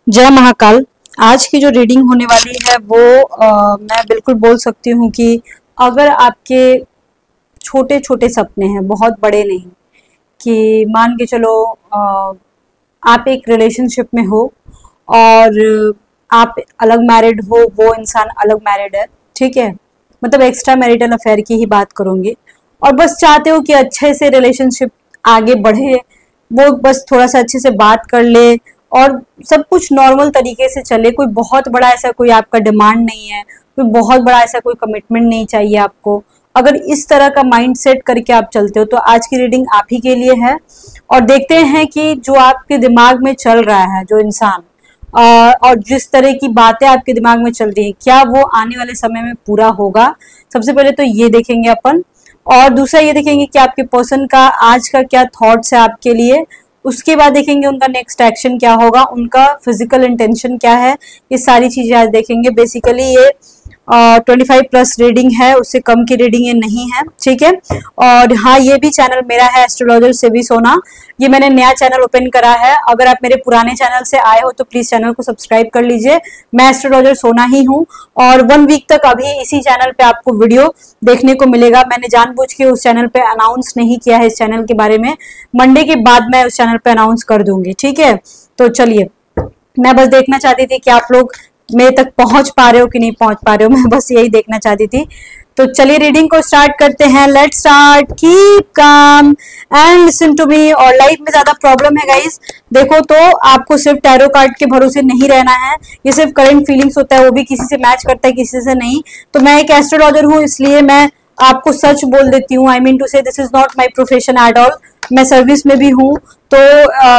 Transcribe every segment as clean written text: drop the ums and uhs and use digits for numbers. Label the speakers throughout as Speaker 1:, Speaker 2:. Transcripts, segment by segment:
Speaker 1: जय महाकाल। आज की जो रीडिंग होने वाली है वो मैं बिल्कुल बोल सकती हूँ कि अगर आपके छोटे छोटे सपने हैं, बहुत बड़े नहीं, कि मान के चलो आप एक रिलेशनशिप में हो और आप अलग मैरिड हो, वो इंसान अलग मैरिड है, ठीक है, मतलब एक्स्ट्रा मैरिटल अफेयर की ही बात करूंगी, और बस चाहते हो कि अच्छे से रिलेशनशिप आगे बढ़े, वो बस थोड़ा सा अच्छे से बात कर ले और सब कुछ नॉर्मल तरीके से चले। कोई बहुत बड़ा ऐसा कोई आपका डिमांड नहीं है, कोई बहुत बड़ा ऐसा कोई कमिटमेंट नहीं चाहिए आपको। अगर इस तरह का माइंड सेट करके आप चलते हो तो आज की रीडिंग आप ही के लिए है। और देखते हैं कि जो आपके दिमाग में चल रहा है, जो इंसान और जिस तरह की बातें आपके दिमाग में चल रही है, क्या वो आने वाले समय में पूरा होगा। सबसे पहले तो ये देखेंगे अपन, और दूसरा ये देखेंगे कि आपके पर्सन का आज का क्या थॉट्स है आपके लिए। उसके बाद देखेंगे उनका नेक्स्ट एक्शन क्या होगा, उनका फिजिकल इंटेंशन क्या है। ये सारी चीजें आज देखेंगे। बेसिकली ये 25 प्लस रीडिंग है, उससे कम की रीडिंग ये नहीं है, ठीक है। और हाँ, ये भी चैनल मेरा है, एस्ट्रोलॉजर से भी सोना। ये मैंने नया चैनल ओपन करा है। अगर आप मेरे पुराने चैनल से आए हो तो प्लीज चैनल को सब्सक्राइब कर लीजिए। मैं एस्ट्रोलॉजर सोना ही हूँ और 1 वीक तक अभी इसी चैनल पे आपको वीडियो देखने को मिलेगा। मैंने जानबूझ के उस चैनल पे अनाउंस नहीं किया है इस चैनल के बारे में। मंडे के बाद मैं उस चैनल पे अनाउंस कर दूंगी, ठीक है। तो चलिए, मैं बस देखना चाहती थी कि आप लोग मेरे तक पहुंच पा रहे हो कि नहीं पहुंच पा रहे हो, मैं बस यही देखना चाहती थी। तो चलिए रीडिंग को स्टार्ट करते हैं। Let's start. Keep calm and listen to me. और लाइफ में ज्यादा प्रॉब्लम है गाइस, देखो तो आपको सिर्फ टैरो कार्ड के भरोसे नहीं रहना है। ये सिर्फ करंट फीलिंग्स होता है, वो भी किसी से मैच करता है किसी से नहीं। तो मैं एक एस्ट्रोलॉजर हूँ, इसलिए मैं आपको सच बोल देती हूँ। आई मीन टू से this is not my profession at all. मैं सर्विस में भी हूँ, तो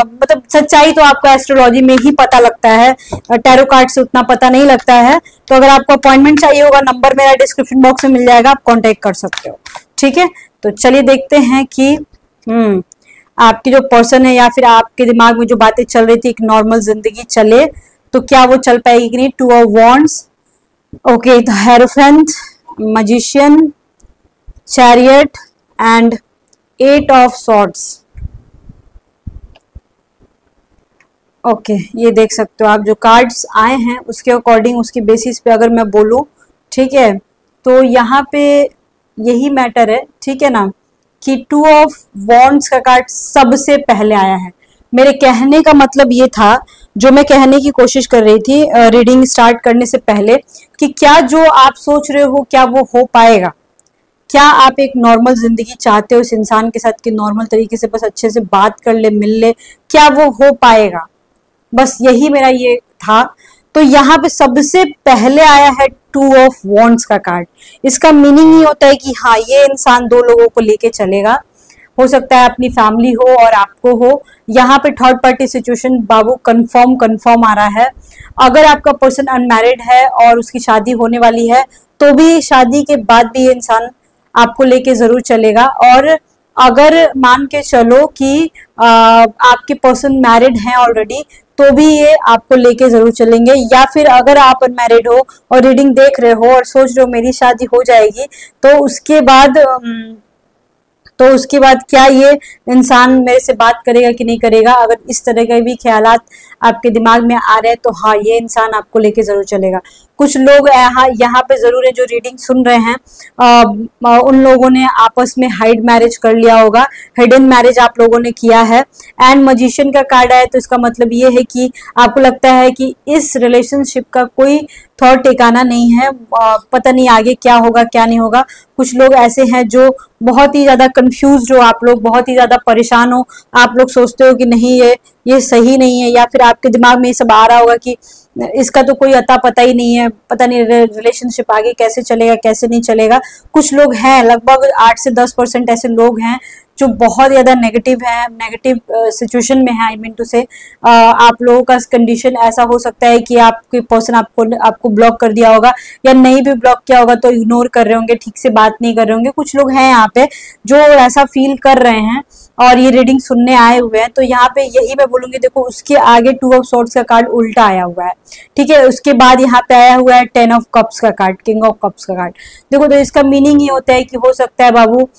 Speaker 1: मतलब सच्चाई तो आपको एस्ट्रोलॉजी में ही पता लगता है, टैरो कार्ड से उतना पता नहीं लगता है। तो अगर आपको अपॉइंटमेंट चाहिए होगा, नंबर मेरा डिस्क्रिप्शन बॉक्स में मिल जाएगा, आप कांटेक्ट कर सकते हो, ठीक है। तो चलिए देखते हैं कि आपकी जो पर्सन है या फिर आपके दिमाग में जो बातें चल रही थी, एक नॉर्मल जिंदगी चले तो क्या वो चल पाएगी कि नहीं। 2 of wands, okay, the hierophant, magician, chariot and 8 of swords. Okay, ये देख सकते हो आप, जो कार्ड्स आए हैं उसके अकॉर्डिंग, उसकी बेसिस पे अगर मैं बोलूँ, ठीक है, तो यहाँ पे यही मैटर है, ठीक है ना, कि 2 ऑफ वॉन्ड्स का कार्ड सबसे पहले आया है। मेरे कहने का मतलब ये था, जो मैं कहने की कोशिश कर रही थी रीडिंग स्टार्ट करने से पहले, कि क्या जो आप सोच रहे हो क्या वो हो पाएगा। क्या आप एक नॉर्मल जिंदगी चाहते हो इस इंसान के साथ, कि नॉर्मल तरीके से बस अच्छे से बात कर ले, मिल ले, क्या वो हो पाएगा। बस यही मेरा ये था। तो यहाँ पे सबसे पहले आया है 2 ऑफ वॉन्ड्स का कार्ड। इसका मीनिंग ये होता है कि हाँ, ये इंसान 2 लोगों को लेके चलेगा। हो सकता है अपनी फैमिली हो और आपको हो। यहाँ पे थर्ड पार्टी सिचुएशन बाबू कंफर्म आ रहा है। अगर आपका पर्सन अनमैरिड है और उसकी शादी होने वाली है, तो भी शादी के बाद भी ये इंसान आपको लेके जरूर चलेगा। और अगर मान के चलो कि आपके पर्सन मैरिड हैं ऑलरेडी, तो भी ये आपको लेके जरूर चलेंगे। या फिर अगर आप अनमैरिड हो और रीडिंग देख रहे हो और सोच रहे हो मेरी शादी हो जाएगी, तो उसके बाद क्या ये इंसान मेरे से बात करेगा कि नहीं करेगा। अगर इस तरह के भी ख्यालात आपके दिमाग में आ रहे हैं, तो हाँ, ये इंसान आपको लेके जरूर चलेगा। कुछ लोग यहाँ पे जरूर है जो रीडिंग सुन रहे हैं, उन लोगों ने आपस में हाइड मैरिज कर लिया होगा, हिडन मैरिज आप लोगों ने किया है। एंड मैजिशियन का कार्ड आया, तो इसका मतलब ये है कि आपको लगता है कि इस रिलेशनशिप का कोई थॉट ठिकाना नहीं है, पता नहीं आगे क्या होगा क्या नहीं होगा। कुछ लोग ऐसे हैं जो बहुत ही ज्यादा कंफ्यूज हो, आप लोग बहुत ही ज्यादा परेशान हो, आप लोग सोचते हो कि नहीं ये सही नहीं है, या फिर आपके दिमाग में ये सब आ रहा होगा कि इसका तो कोई अता पता ही नहीं है, पता नहीं रिलेशनशिप आगे कैसे चलेगा कैसे नहीं चलेगा। कुछ लोग हैं, लगभग 8 से 10% ऐसे लोग हैं जो बहुत ज्यादा नेगेटिव है, नेगेटिव सिचुएशन में है। आई मीन टू से आप लोगों का कंडीशन ऐसा हो सकता है कि आपके पर्सन आपको ब्लॉक कर दिया होगा, या नहीं भी ब्लॉक किया होगा तो इग्नोर कर रहे होंगे, ठीक से बात नहीं कर रहे होंगे। कुछ लोग हैं यहाँ पे जो ऐसा फील कर रहे हैं और ये रीडिंग सुनने आए हुए हैं। तो यहाँ पे यही मैं बोलूंगी, देखो उसके आगे 2 ऑफ सॉर्ड्स का कार्ड उल्टा आया हुआ है, ठीक है। उसके बाद यहाँ पे आया हुआ है 10 ऑफ कप्स का कार्ड, किंग ऑफ कप्स का कार्ड। देखो, तो इसका मीनिंग ये होता है कि हो सकता है बाबू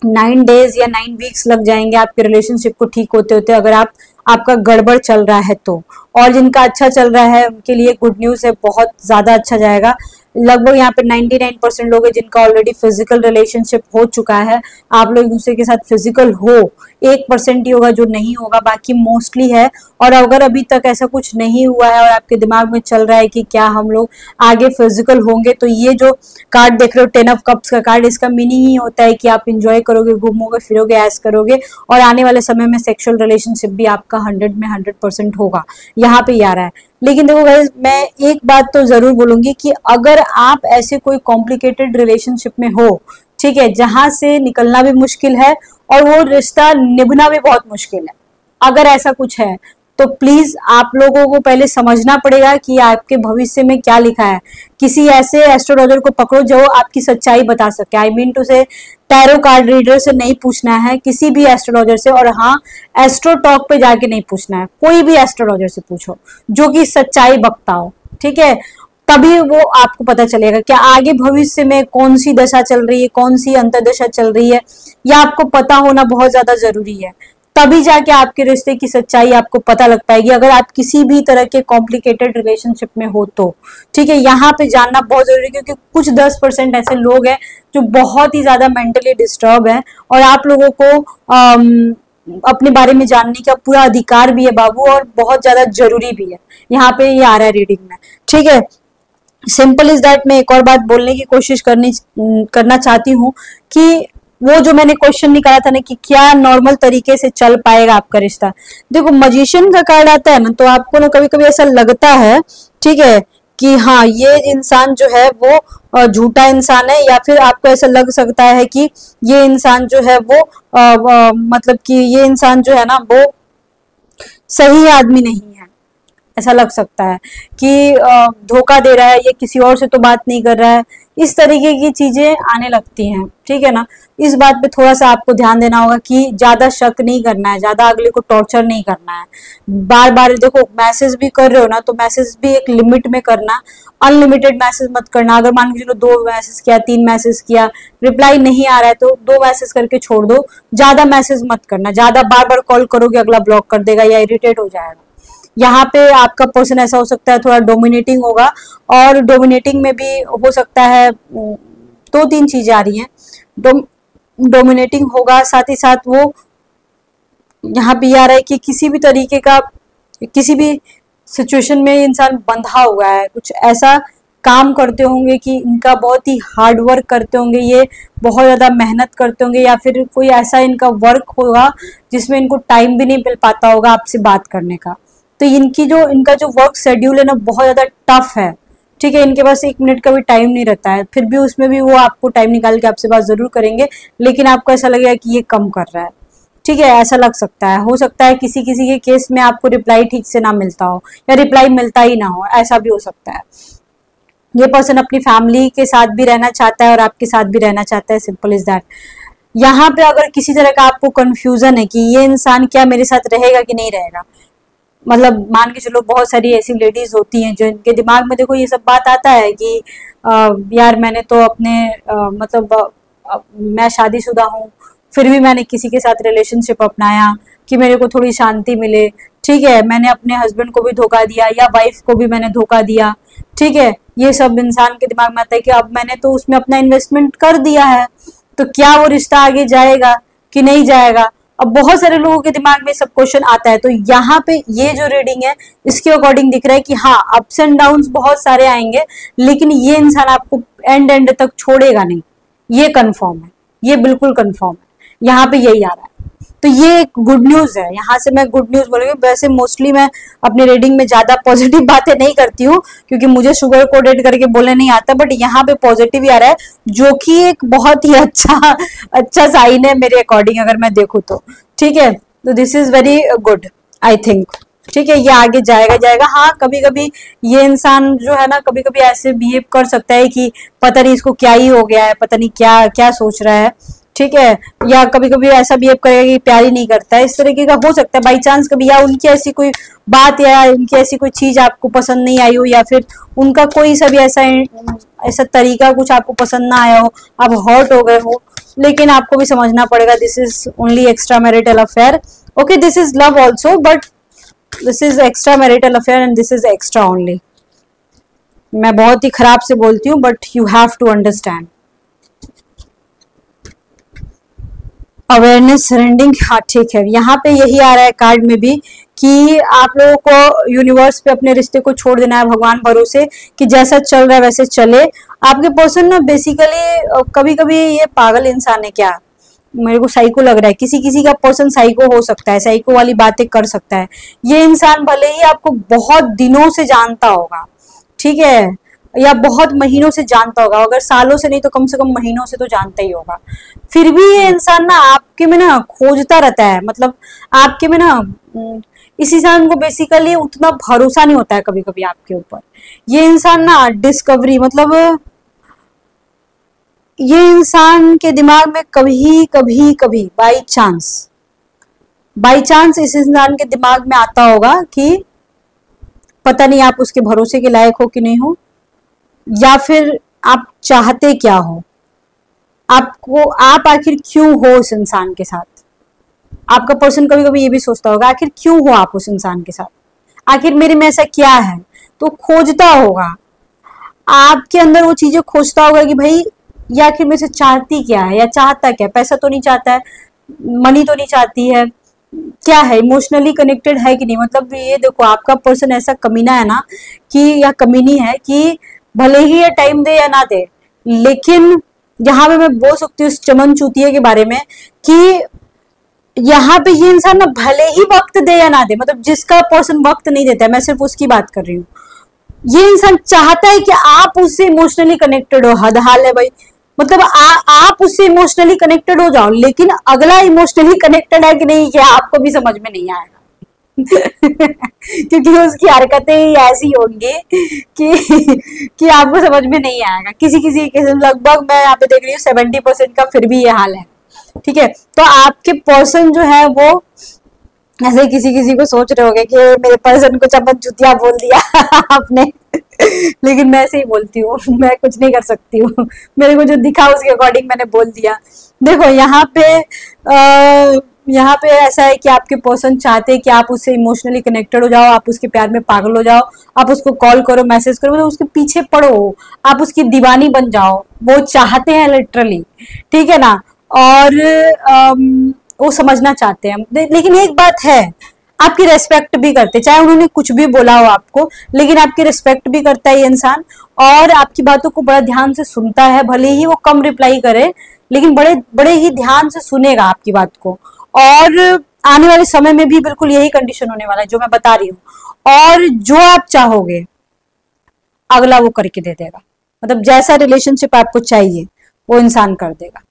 Speaker 1: 9 डेज या 9 वीक्स लग जाएंगे आपके रिलेशनशिप को ठीक होते होते, अगर आप आपका गड़बड़ चल रहा है तो। और जिनका अच्छा चल रहा है उनके लिए गुड न्यूज है, बहुत ज्यादा अच्छा जाएगा। लगभग यहाँ पे 99% लोग हैं जिनका ऑलरेडी फिजिकल रिलेशनशिप हो चुका है। आप लोग एक दूसरे के साथ फिजिकल हो, 1% ही होगा जो नहीं होगा, बाकी मोस्टली है। और अगर अभी तक ऐसा कुछ नहीं हुआ है और आपके दिमाग में चल रहा है कि क्या हम लोग आगे फिजिकल होंगे, तो ये जो कार्ड देख रहे हो 10 ऑफ कप्स का कार्ड, इसका मीनिंग ही होता है कि आप इंजॉय करोगे, घूमोगे फिरोगे, ऐश करोगे, और आने वाले समय में सेक्सुअल रिलेशनशिप भी आपका 100 में 100% होगा, यहाँ पे आ रहा है। लेकिन देखो गाइस, मैं एक बात तो जरूर बोलूंगी कि अगर आप ऐसे कोई कॉम्प्लिकेटेड रिलेशनशिप में हो, ठीक है, जहां से निकलना भी मुश्किल है और वो रिश्ता निभना भी बहुत मुश्किल है, अगर ऐसा कुछ है तो प्लीज आप लोगों को पहले समझना पड़ेगा कि आपके भविष्य में क्या लिखा है। किसी ऐसे एस्ट्रोलॉजर को पकड़ो जो आपकी सच्चाई बता सके। आई मीन टू से टैरो कार्ड रीडर से नहीं पूछना है, किसी भी एस्ट्रोलॉजर से। और हाँ, एस्ट्रो टॉक पे जाके नहीं पूछना है, कोई भी एस्ट्रोलॉजर से पूछो जो कि सच्चाई बकता हो, ठीक है। तभी वो आपको पता चलेगा कि आगे भविष्य में कौन सी दशा चल रही है, कौन सी अंतर्दशा चल रही है, यह आपको पता होना बहुत ज्यादा जरूरी है। तभी जाके आपके रिश्ते की सच्चाई आपको पता लग पाएगी, अगर आप किसी भी तरह के कॉम्प्लिकेटेड रिलेशनशिप में हो तो, ठीक है। यहाँ पे जानना बहुत जरूरी है, क्योंकि कुछ 10% ऐसे लोग हैं जो बहुत ही ज्यादा मेंटली डिस्टर्ब है, और आप लोगों को अपने बारे में जानने का पूरा अधिकार भी है बाबू, और बहुत ज्यादा जरूरी भी है। यहाँ पे ये आ रहा है रीडिंग में, ठीक है। Simple is that. मैं एक और बात बोलने की कोशिश करना चाहती हूँ कि वो जो मैंने क्वेश्चन निकाला था ना कि क्या नॉर्मल तरीके से चल पाएगा आपका रिश्ता। देखो, मजिशियन का कार्ड आता है ना, तो आपको ना कभी कभी ऐसा लगता है, ठीक है, कि हाँ ये इंसान जो है वो झूठा इंसान है, या फिर आपको ऐसा लग सकता है कि ये इंसान जो है वो मतलब कि ये इंसान जो है ना वो सही आदमी नहीं है। ऐसा लग सकता है कि धोखा दे रहा है, ये किसी और से तो बात नहीं कर रहा है, इस तरीके की चीजें आने लगती हैं, ठीक है ना। इस बात पे थोड़ा सा आपको ध्यान देना होगा कि ज्यादा शक नहीं करना है, ज्यादा अगले को टॉर्चर नहीं करना है। बार बार देखो, मैसेज भी कर रहे हो ना, तो मैसेज भी एक लिमिट में करना, अनलिमिटेड मैसेज मत करना। अगर मान के चलो 2 मैसेज किया, 3 मैसेज किया, रिप्लाई नहीं आ रहा है तो 2 मैसेज करके छोड़ दो, ज्यादा मैसेज मत करना। ज्यादा बार बार कॉल करोगे अगला ब्लॉक कर देगा या इरिटेट हो जाएगा। यहाँ पे आपका पर्सन ऐसा हो सकता है थोड़ा डोमिनेटिंग होगा, और डोमिनेटिंग में भी हो सकता है 2-3 चीजें आ रही हैं। डोमिनेटिंग होगा, साथ ही साथ वो यहाँ पे आ रहा है कि किसी भी तरीके का, किसी भी सिचुएशन में इंसान बंधा हुआ है, कुछ ऐसा काम करते होंगे कि इनका बहुत ही हार्ड वर्क करते होंगे, ये बहुत ज्यादा मेहनत करते होंगे, या फिर कोई ऐसा इनका वर्क होगा जिसमें इनको टाइम भी नहीं मिल पाता होगा आपसे बात करने का। तो इनका जो वर्क शेड्यूल है ना बहुत ज्यादा टफ है, ठीक है। इनके पास 1 मिनट का भी टाइम नहीं रहता है, फिर भी उसमें भी वो आपको टाइम निकाल के आपसे बात जरूर करेंगे, लेकिन आपको ऐसा लगेगा कि ये कम कर रहा है, ठीक है। ऐसा लग सकता है, हो सकता है किसी किसी के केस में आपको रिप्लाई ठीक से ना मिलता हो, या रिप्लाई मिलता ही ना हो, ऐसा भी हो सकता है। ये पर्सन अपनी फैमिली के साथ भी रहना चाहता है और आपके साथ भी रहना चाहता है, सिंपल इज दैट। यहाँ पे अगर किसी तरह का आपको कंफ्यूजन है कि ये इंसान क्या मेरे साथ रहेगा कि नहीं रहेगा, मतलब मान के चलो बहुत सारी ऐसी लेडीज होती हैं जो इनके दिमाग में देखो ये सब बात आता है कि यार मैंने तो अपने मैं शादीशुदा हूँ, फिर भी मैंने किसी के साथ रिलेशनशिप अपनाया कि मेरे को थोड़ी शांति मिले, ठीक है। मैंने अपने हस्बैंड को भी धोखा दिया या वाइफ को भी मैंने धोखा दिया, ठीक है। ये सब इंसान के दिमाग में आता है कि अब मैंने तो उसमें अपना इन्वेस्टमेंट कर दिया है, तो क्या वो रिश्ता आगे जाएगा कि नहीं जाएगा। अब बहुत सारे लोगों के दिमाग में सब क्वेश्चन आता है। तो यहाँ पे ये जो रीडिंग है इसके अकॉर्डिंग दिख रहा है कि हाँ, अप्स एंड डाउन्स बहुत सारे आएंगे, लेकिन ये इंसान आपको एंड तक छोड़ेगा नहीं, ये कंफर्म है, ये बिल्कुल कंफर्म है। यहाँ पे यही आ रहा है, तो ये एक गुड न्यूज है। यहाँ से मैं गुड न्यूज बोलूंगी। वैसे मोस्टली मैं अपने रीडिंग में ज्यादा पॉजिटिव बातें नहीं करती हूँ, क्योंकि मुझे शुगर कोडेड करके बोलने नहीं आता, बट यहाँ पे पॉजिटिव ही आ रहा है, जो कि एक बहुत ही अच्छा साइन है मेरे अकॉर्डिंग, अगर मैं देखूँ तो, ठीक है। तो this is very good, I think, ठीक है। ये आगे जाएगा। हाँ, कभी कभी ये इंसान जो है ना, कभी कभी ऐसे बिहेव कर सकता है कि पता नहीं इसको क्या ही हो गया है, पता नहीं क्या क्या सोच रहा है, ठीक है। या कभी कभी ऐसा बिहेव करेगा कि प्यार ही नहीं करता है, इस तरीके का हो सकता है बाई चांस कभी, या उनकी ऐसी कोई बात या उनकी ऐसी कोई चीज आपको पसंद नहीं आई हो, या फिर उनका कोई सा भी ऐसा तरीका कुछ आपको पसंद ना आया हो, आप हर्ट हो गए हो। लेकिन आपको भी समझना पड़ेगा, this is only extra marital affair, okay, this is love also, but this is extra marital affair and this is extra only. मैं बहुत ही खराब से बोलती हूँ but you have to understand. Awareness surrendering, हाँ ठीक है, यहाँ पे यही आ रहा है कार्ड में भी कि आप लोगों को यूनिवर्स पे अपने रिश्ते को छोड़ देना है भगवान भरोसे कि जैसा चल रहा है वैसे चले। आपके पर्सन ना बेसिकली कभी कभी ये पागल इंसान है क्या, मेरे को साइको लग रहा है। किसी किसी का पर्सन साइको हो सकता है, साइको वाली बातें कर सकता है। ये इंसान भले ही आपको बहुत दिनों से जानता होगा, ठीक है, या बहुत महीनों से जानता होगा, अगर सालों से नहीं तो कम से कम महीनों से तो जानता ही होगा, फिर भी ये इंसान ना आपके में ना खोजता रहता है। मतलब आपके में ना इस इंसान को बेसिकली उतना भरोसा नहीं होता है कभी कभी आपके ऊपर। ये इंसान ना डिस्कवरी, मतलब ये इंसान के दिमाग में कभी कभी कभी बाई चांस इस इंसान के दिमाग में आता होगा कि पता नहीं आप उसके भरोसे के लायक हो कि नहीं हो, या फिर आप चाहते क्या हो, आप आखिर क्यों हो उस इंसान के साथ। आपका पर्सन कभी कभी ये भी सोचता होगा आखिर क्यों हो आप उस इंसान के साथ, आखिर मेरे में ऐसा क्या है, तो खोजता होगा आपके अंदर, वो चीजें खोजता होगा कि भाई ये आखिर मेरे से चाहती क्या है या चाहता क्या। पैसा तो नहीं चाहता है, मनी तो नहीं चाहती है, क्या है, इमोशनली कनेक्टेड है कि नहीं। मतलब ये देखो आपका पर्सन ऐसा कमीना है ना कि, या कमीनी है कि भले ही ये टाइम दे या ना दे, लेकिन यहाँ पे मैं बोल सकती हूँ इस चमन चूतिए के बारे में कि यहाँ पे ये इंसान ना भले ही वक्त दे या ना दे, मतलब जिसका पर्सन वक्त नहीं देता है, मैं सिर्फ उसकी बात कर रही हूँ, ये इंसान चाहता है कि आप उससे इमोशनली कनेक्टेड हो। हद हाल है भाई, मतलब आप उससे इमोशनली कनेक्टेड हो जाओ, लेकिन अगला इमोशनली कनेक्टेड है कि नहीं ये आपको भी समझ में नहीं आएगा क्योंकि उसकी हरकतें ही ऐसी होंगी कि आपको समझ में नहीं आएगा। किसी किसी के लगभग मैं यहाँ पे देख रही हूँ 70% का फिर भी ये हाल है, ठीक है। तो आपके पर्सन जो है वो ऐसे किसी किसी को सोच रहे होंगे कि मेरे पर्सन को चमन चुतिया बोल दिया आपने लेकिन मैं ऐसे ही बोलती हूँ, मैं कुछ नहीं कर सकती हूँ, मेरे को जो दिखा उसके अकॉर्डिंग मैंने बोल दिया। देखो यहाँ पे ऐसा है कि आपके पर्सन चाहते हैं कि आप उससे इमोशनली कनेक्टेड हो जाओ, आप उसके प्यार में पागल हो जाओ, आप उसको कॉल करो, मैसेज करो, मतलब उसके पीछे पड़ो, आप उसकी दीवानी बन जाओ। वो चाहते हैं लिटरली, ठीक है ना। और वो समझना चाहते हैं, लेकिन एक बात है, आपकी रेस्पेक्ट भी करते, चाहे उन्होंने कुछ भी बोला हो आपको, लेकिन आपकी रेस्पेक्ट भी करता है ये इंसान, और आपकी बातों को बड़ा ध्यान से सुनता है। भले ही वो कम रिप्लाई करे, लेकिन बड़े बड़े ही ध्यान से सुनेगा आपकी बात को। और आने वाले समय में भी बिल्कुल यही कंडीशन होने वाला है जो मैं बता रही हूँ। और जो आप चाहोगे अगला वो करके दे देगा, मतलब जैसा रिलेशनशिप आपको चाहिए वो इंसान कर देगा,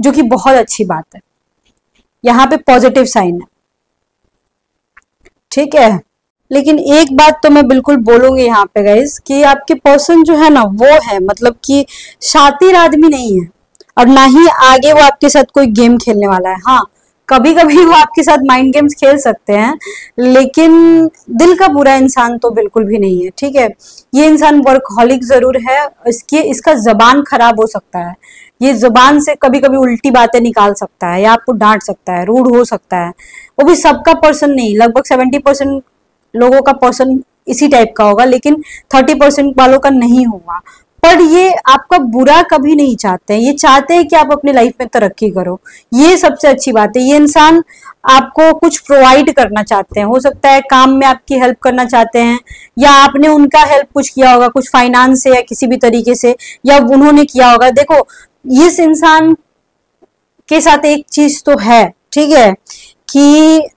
Speaker 1: जो कि बहुत अच्छी बात है। यहाँ पे पॉजिटिव साइन है, ठीक है। लेकिन एक बात तो मैं बिल्कुल बोलूंगी यहाँ पे गाइस कि आपके पर्सन जो है ना वो है, मतलब कि शातिर आदमी नहीं है, और ना ही आगे वो आपके साथ कोई गेम खेलने वाला है। हाँ, कभी कभी वो आपके साथ माइंड गेम्स खेल सकते हैं, लेकिन दिल का बुरा इंसान तो बिल्कुल भी नहीं है, ठीक है। ये इंसान वर्कहॉलिक जरूर है, इसका जबान खराब हो सकता है, ये जुबान से कभी कभी उल्टी बातें निकाल सकता है, या आपको डांट सकता है, रूड हो सकता है। वो भी सबका पर्सन नहीं, लगभग 70% लोगों का पर्सन इसी टाइप का होगा, लेकिन 30% वालों का नहीं होगा। पर ये आपका बुरा कभी नहीं चाहते हैं, ये चाहते हैं कि आप अपनी लाइफ में तरक्की करो, ये सबसे अच्छी बात है। ये इंसान आपको कुछ प्रोवाइड करना चाहते हैं, हो सकता है काम में आपकी हेल्प करना चाहते हैं, या आपने उनका हेल्प कुछ किया होगा, कुछ फाइनेंस से या किसी भी तरीके से, या उन्होंने किया होगा। देखो इस इंसान के साथ एक चीज तो है, ठीक है, कि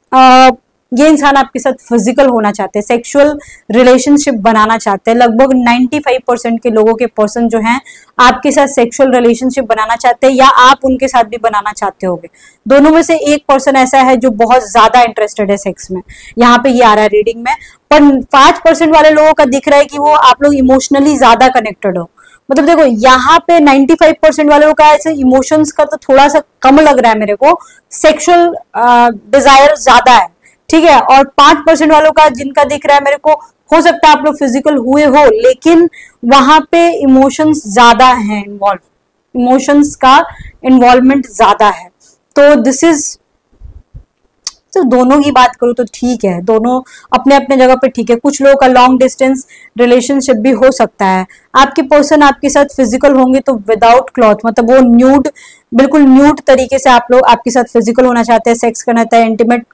Speaker 1: ये इंसान आपके साथ फिजिकल होना चाहते हैं, सेक्सुअल रिलेशनशिप बनाना चाहते हैं। लगभग 95% के लोगों के पर्सन जो हैं आपके साथ सेक्सुअल रिलेशनशिप बनाना चाहते हैं, या आप उनके साथ भी बनाना चाहते होगे। दोनों में से एक पर्सन ऐसा है जो बहुत ज्यादा इंटरेस्टेड है सेक्स में, यहाँ पे ये आ रहा है रीडिंग में। पर 5% वाले लोगों का दिख रहा है कि वो आप लोग इमोशनली ज्यादा कनेक्टेड हो। मतलब देखो यहाँ पे 95% वालों का ऐसे इमोशंस का तो थोड़ा सा कम लग रहा है मेरे को, सेक्सुअल डिजायर ज्यादा है, ठीक है। और 5% वालों का जिनका दिख रहा है मेरे को, हो सकता है आप लोग फिजिकल हुए हो, लेकिन वहां पे इमोशंस ज्यादा हैं इन्वॉल्व, इमोशंस का इन्वॉल्वमेंट ज्यादा है। तो दिस इज तो दोनों की बात करूँ तो ठीक है, दोनों अपने अपने जगह पे ठीक है। कुछ लोगों का लॉन्ग डिस्टेंस रिलेशनशिप भी हो सकता है। आपके पर्सन आपके साथ फिजिकल होंगे तो विदाउट क्लॉथ, मतलब वो न्यूड, बिल्कुल न्यूड तरीके से आप लोग आपके साथ फिजिकल होना चाहते हैं, सेक्स करना चाहते हैं, इंटीमेट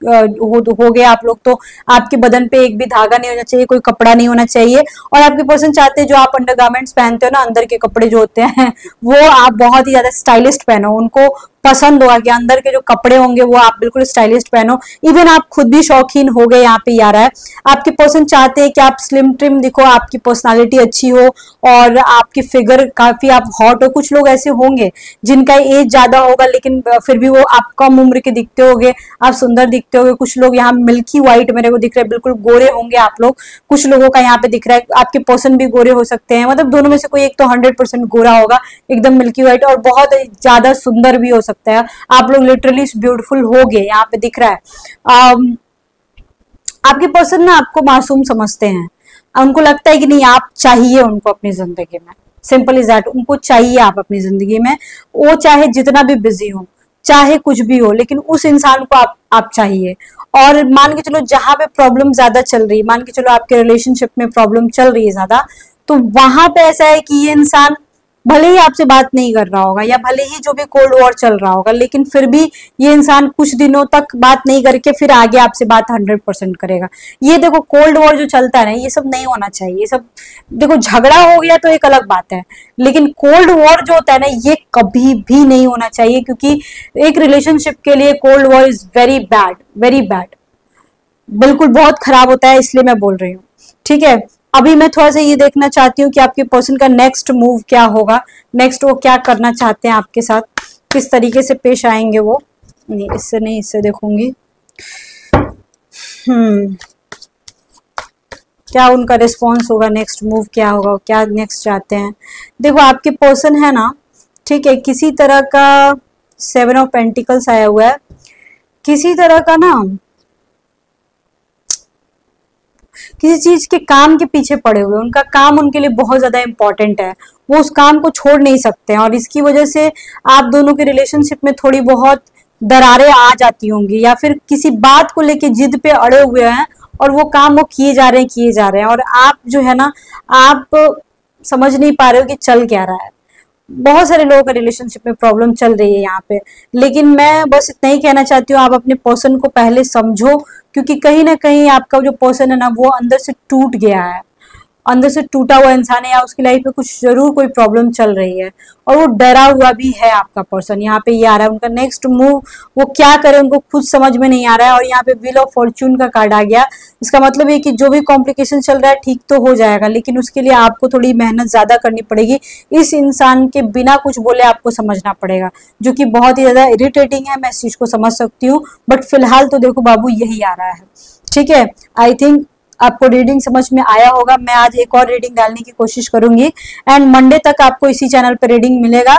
Speaker 1: हो गए आप लोग, तो आपके बदन पे एक भी धागा नहीं होना चाहिए, कोई कपड़ा नहीं होना चाहिए। और आपके पर्सन चाहते हैं जो आप अंडरगारमेंट्स पहनते हो ना, अंदर के कपड़े जो होते हैं वो आप बहुत ही ज्यादा स्टाइलिस्ट पहनो, उनको पसंद होगा कि अंदर के जो कपड़े होंगे वो आप बिल्कुल स्टाइलिस्ट पहनो। इवन आप खुद भी शौकीन हो गए, यहाँ पे ये आ रहा है। आपके पर्सन चाहते हैं कि आप स्लिम ट्रिम दिखो, आपकी पर्सनालिटी अच्छी हो और आपकी फिगर काफी आप हॉट हो। कुछ लोग ऐसे होंगे जिनका एज ज्यादा होगा लेकिन फिर भी वो आप कम उम्र के दिखते होगे, आप सुंदर दिखते होगे। कुछ लोग यहाँ मिल्की व्हाइट मेरे को दिख रहे हैं, बिल्कुल गोरे होंगे आप लोग। कुछ लोगों का यहाँ पे दिख रहा है आपके पर्सन भी गोरे हो सकते हैं, मतलब दोनों में से कोई एक तो 100% गोरा होगा, एकदम मिल्की व्हाइट, और बहुत ज्यादा सुंदर भी हो सकता है। आप लोग लिटरली ब्यूटीफुल हो गए, यहाँ पे दिख रहा है। आपके पर्सन ना आपको मासूम समझते हैं, उनको लगता है कि नहीं आप चाहिए उनको अपनी जिंदगी में, सिंपल इज दैट, उनको चाहिए आप अपनी जिंदगी में। वो चाहे जितना भी बिजी हो, चाहे कुछ भी हो, लेकिन उस इंसान को आप चाहिए। और मान के चलो जहां पे प्रॉब्लम ज्यादा चल रही है, मान के चलो आपके रिलेशनशिप में प्रॉब्लम चल रही है ज्यादा, तो वहां पे ऐसा है कि ये इंसान भले ही आपसे बात नहीं कर रहा होगा या भले ही जो भी कोल्ड वॉर चल रहा होगा, लेकिन फिर भी ये इंसान कुछ दिनों तक बात नहीं करके फिर आगे आपसे बात 100% करेगा। ये देखो कोल्ड वॉर जो चलता है ना, ये सब नहीं होना चाहिए। ये सब देखो झगड़ा हो गया तो एक अलग बात है, लेकिन कोल्ड वॉर जो होता है ना, ये कभी भी नहीं होना चाहिए, क्योंकि एक रिलेशनशिप के लिए cold war is very bad, very bad, बिल्कुल बहुत खराब होता है, इसलिए मैं बोल रही हूँ। ठीक है, अभी मैं थोड़ा सा ये देखना चाहती हूँ कि आपके पर्सन का नेक्स्ट मूव क्या होगा, नेक्स्ट वो क्या करना चाहते हैं आपके साथ, किस तरीके से पेश आएंगे वो। नहीं, इससे नहीं, इससे देखूंगी। क्या उनका रिस्पॉन्स होगा, नेक्स्ट मूव क्या होगा, क्या नेक्स्ट चाहते हैं। देखो आपके पर्सन है ना, ठीक है, किसी तरह का 7 ऑफ पेंटिकल्स आया हुआ है, किसी तरह का ना किसी चीज के काम के पीछे पड़े हुए, उनका काम उनके लिए बहुत ज्यादा इंपॉर्टेंट है, वो उस काम को छोड़ नहीं सकते हैं, और इसकी वजह से आप दोनों के रिलेशनशिप में थोड़ी बहुत दरारें आ जाती होंगी, या फिर किसी बात को लेके जिद पे अड़े हुए हैं और वो काम वो किए जा रहे हैं, और आप जो है ना, आप समझ नहीं पा रहे हो कि चल क्या रहा है। बहुत सारे लोगों का रिलेशनशिप में प्रॉब्लम चल रही है यहाँ पे, लेकिन मैं बस इतना ही कहना चाहती हूँ, आप अपने पर्सन को पहले समझो, क्योंकि कहीं ना कहीं आपका जो पर्सन है ना, वो अंदर से टूट गया है, अंदर से टूटा हुआ इंसान है, या उसकी लाइफ में कुछ जरूर कोई प्रॉब्लम चल रही है, और वो डरा हुआ भी है आपका पर्सन। यहाँ पे ये आ रहा है, उनका नेक्स्ट मूव वो क्या करे उनको खुद समझ में नहीं आ रहा है, और यहाँ पे व्हील ऑफ फॉर्च्यून का कार्ड आ गया। इसका मतलब है कि जो भी कॉम्प्लिकेशन चल रहा है ठीक तो हो जाएगा, लेकिन उसके लिए आपको थोड़ी मेहनत ज्यादा करनी पड़ेगी। इस इंसान के बिना कुछ बोले आपको समझना पड़ेगा, जो कि बहुत ही ज्यादा इरिटेटिंग है, मैं इस चीज को समझ सकती हूँ, बट फिलहाल तो देखो बाबू यही आ रहा है। ठीक है, आई थिंक आपको रीडिंग समझ में आया होगा। मैं आज एक और रीडिंग डालने की कोशिश करूंगी, एंड मंडे तक आपको इसी चैनल पर रीडिंग मिलेगा।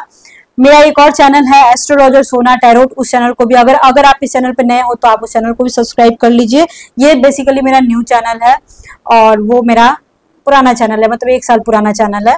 Speaker 1: मेरा एक और चैनल है एस्ट्रोलॉजर सोना टैरोट, उस चैनल को भी अगर आप इस चैनल पे नए हो तो आप उस चैनल को भी सब्सक्राइब कर लीजिए। ये बेसिकली मेरा न्यू चैनल है, और वो मेरा पुराना चैनल है, मतलब 1 साल पुराना चैनल है,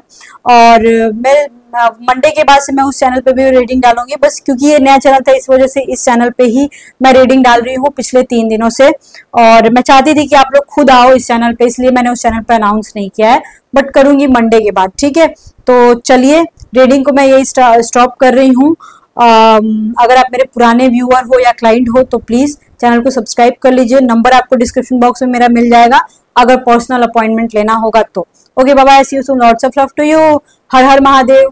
Speaker 1: और मैं मंडे के बाद से मैं उस चैनल पे भी रीडिंग डालूंगी, बस क्योंकि ये नया चैनल था इस वजह से इस चैनल पे ही मैं रीडिंग डाल रही हूँ पिछले 3 दिनों से, और मैं चाहती थी कि आप लोग खुद आओ इस चैनल पे, इसलिए मैंने उस चैनल पे अनाउंस नहीं किया है, बट करूंगी मंडे के बाद। ठीक है, तो चलिए रीडिंग को मैं यही स्टॉप कर रही हूँ। अगर आप मेरे पुराने व्यूअर हो या क्लाइंट हो तो प्लीज चैनल को सब्सक्राइब कर लीजिए। नंबर आपको डिस्क्रिप्शन बॉक्स में मेरा मिल जाएगा अगर पर्सनल अपॉइंटमेंट लेना होगा तो। ओके बाबा, see you soon, lots of love to you. हर हर महादेव।